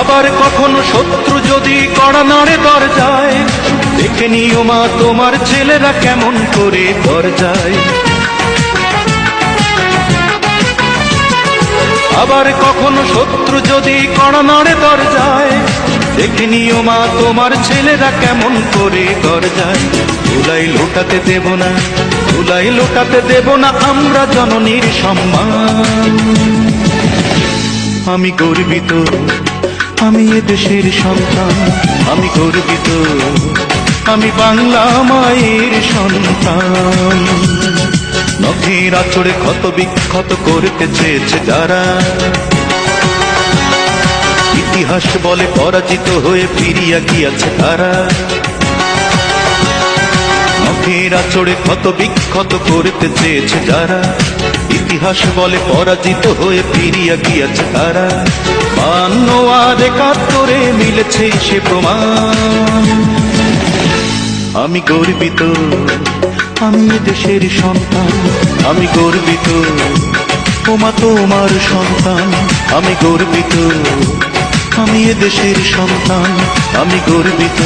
আবার কখনো শত্রু যদি কড়া নাড়ে দরজায়, দেখে নিও মা তোমার ছেলেরা কেমন করে দরজায়। আবার কখনো শত্রু যদি কড়া নাড়ে দরজায়, দেখে নিও মা তোমার ছেলেরা কেমন করে দরজায়। ধুলাই লোটাতে দেব না, ধুলাই লোটাতে দেব না আমরা জননীর সম্মান। আমি গর্বিত, আমি এ দেশের সন্তান, আমি গর্বিত, আমি বাংলা মায়ের সন্তান। নখের আঁচড়ে ক্ষত বিক্ষত করতে চেয়েছে যারা, ইতিহাস বলে পরাজিত হয়ে ফিরিয়া গিয়াছে তারা। নখের আঁচড়ে ক্ষত বিক্ষত করতে চেয়েছে যারা, ইতিহাস বলে পরাজিত হয়ে ফিরিয়া গিয়াছে তারা। 52 আর 71 মিলেছে সে প্রমাণ। আমি গর্বিত, আমি এ দেশের সন্তান, আমি গর্বিত, ওমা তোমার সন্তান। আমি গর্বিত, আমি এ দেশের সন্তান, আমি গর্বিত।